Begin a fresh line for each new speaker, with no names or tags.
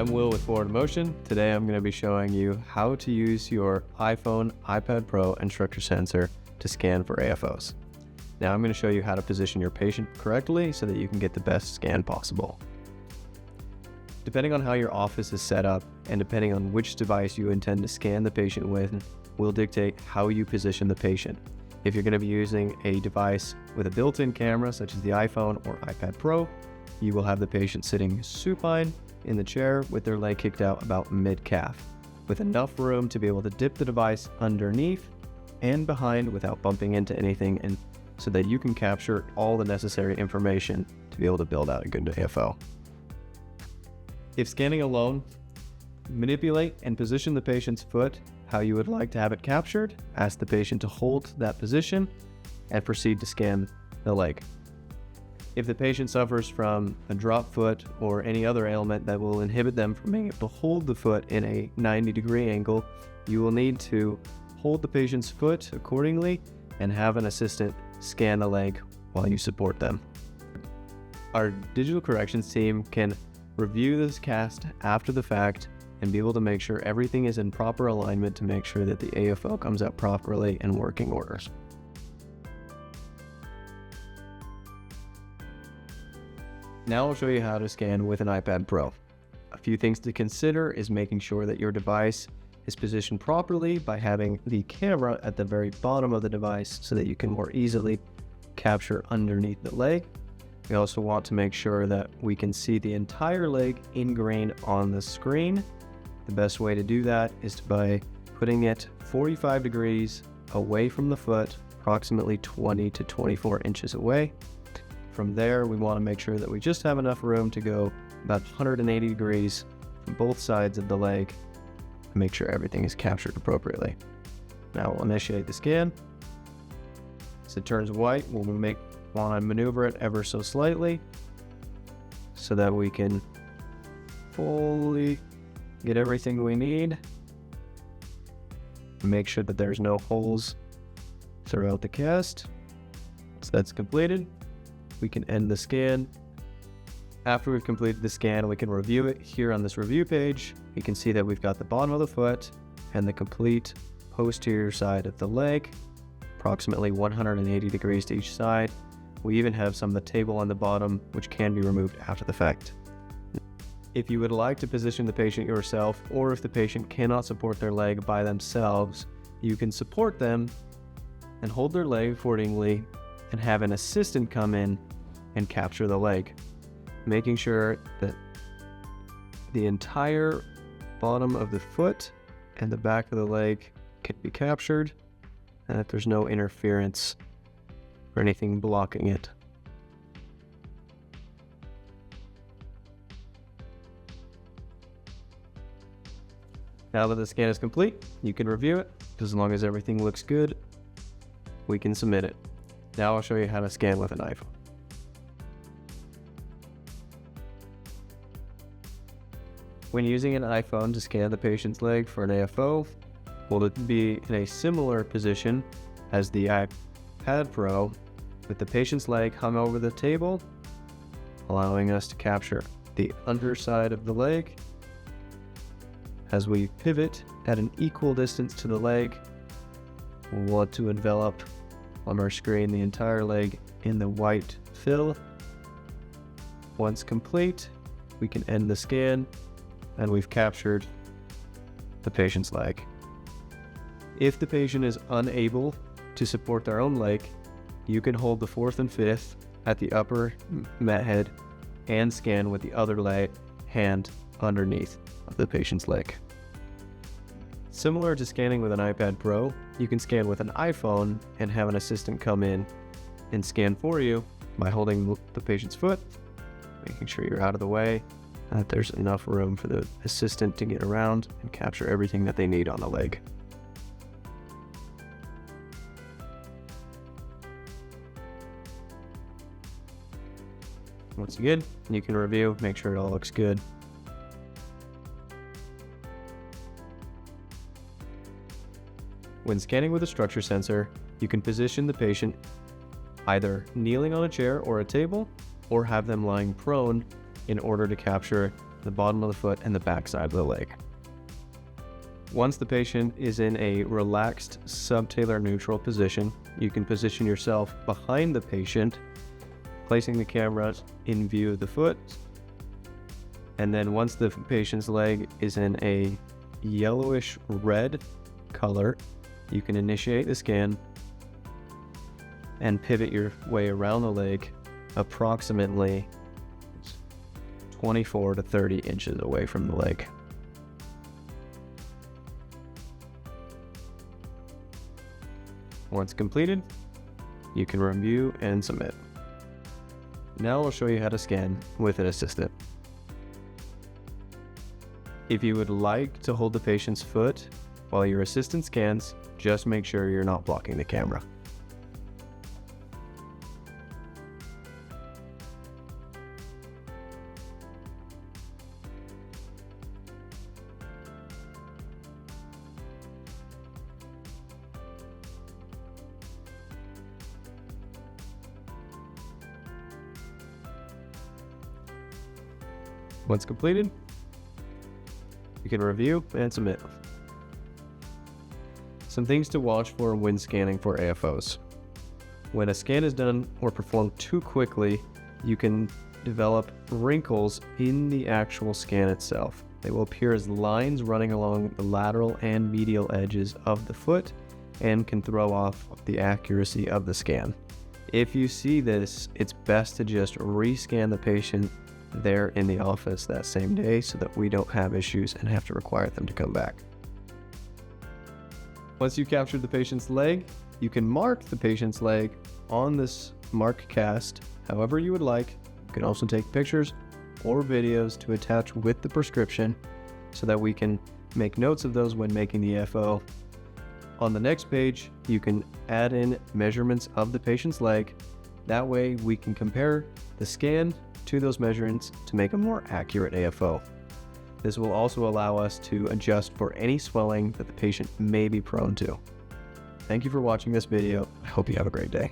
I'm Will with Forward Motion. Today I'm going to be showing you how to use your iPhone, iPad Pro, and structure sensor to scan for AFOs. Now I'm going to show you how to position your patient correctly so that you can get the best scan possible. Depending on how your office is set up and depending on which device you intend to scan the patient with will dictate how you position the patient. If you're going to be using a device with a built-in camera such as the iPhone or iPad Pro, you will have the patient sitting supine in the chair with their leg kicked out about mid-calf, with enough room to be able to dip the device underneath and behind without bumping into anything, and so that you can capture all the necessary information to be able to build out a good AFO. If scanning alone, manipulate and position the patient's foot how you would like to have it captured. Ask the patient to hold that position and proceed to scan the leg. If the patient suffers from a drop foot or any other ailment that will inhibit them from being able to hold the foot in a 90-degree angle, you will need to hold the patient's foot accordingly and have an assistant scan the leg while you support them. Our digital corrections team can review this cast after the fact and be able to make sure everything is in proper alignment to make sure that the AFO comes out properly in working orders. Now I'll show you how to scan with an iPad Pro. A few things to consider is making sure that your device is positioned properly by having the camera at the very bottom of the device so that you can more easily capture underneath the leg. We also want to make sure that we can see the entire leg ingrained on the screen. The best way to do that is by putting it 45 degrees away from the foot, approximately 20 to 24 inches away. From there, we want to make sure that we just have enough room to go about 180 degrees from both sides of the leg and make sure everything is captured appropriately. Now we'll initiate the scan. As it turns white, we'll want to maneuver it ever so slightly so that we can fully get everything we need. Make sure that there's no holes throughout the cast. So that's completed. We can end the scan. After we've completed the scan, we can review it. Here on this review page, you can see that we've got the bottom of the foot and the complete posterior side of the leg, approximately 180 degrees to each side. We even have some of the table on the bottom, which can be removed after the fact. If you would like to position the patient yourself, or if the patient cannot support their leg by themselves, you can support them and hold their leg accordingly and have an assistant come in and capture the leg, making sure that the entire bottom of the foot and the back of the leg can be captured and that there's no interference or anything blocking it. Now that the scan is complete, you can review it. As long as everything looks good, we can submit it. Now I'll show you how to scan with an iPhone. When using an iPhone to scan the patient's leg for an AFO, will it be in a similar position as the iPad Pro with the patient's leg hung over the table, allowing us to capture the underside of the leg. As we pivot at an equal distance to the leg, we'll want to envelop on our screen the entire leg in the white fill. Once complete, we can end the scan and we've captured the patient's leg. If the patient is unable to support their own leg, you can hold the fourth and fifth at the upper mat head and scan with the other hand underneath of the patient's leg. Similar to scanning with an iPad Pro, you can scan with an iPhone and have an assistant come in and scan for you by holding the patient's foot, making sure you're out of the way, and that there's enough room for the assistant to get around and capture everything that they need on the leg. Once again, you can review, make sure it all looks good. When scanning with a structure sensor, you can position the patient either kneeling on a chair or a table, or have them lying prone in order to capture the bottom of the foot, and the back side of the leg. Once the patient is in a relaxed subtalar neutral position, you can position yourself behind the patient, placing the camera in view of the foot. And then once the patient's leg is in a yellowish red color, you can initiate the scan and pivot your way around the leg approximately 24 to 30 inches away from the leg. Once completed, you can review and submit. Now I'll show you how to scan with an assistant. If you would like to hold the patient's foot while your assistant scans, just make sure you're not blocking the camera. Once completed, you can review and submit. Some things to watch for when scanning for AFOs. When a scan is done or performed too quickly, you can develop wrinkles in the actual scan itself. They will appear as lines running along the lateral and medial edges of the foot and can throw off the accuracy of the scan. If you see this, it's best to just rescan the patient there in the office that same day so that we don't have issues and have to require them to come back. Once you've captured the patient's leg, you can mark the patient's leg on this mark cast however you would like. You can also take pictures or videos to attach with the prescription so that we can make notes of those when making the AFO. On the next page, you can add in measurements of the patient's leg. That way we can compare the scan to those measurements to make a more accurate AFO. This will also allow us to adjust for any swelling that the patient may be prone to. Thank you for watching this video. I hope you have a great day.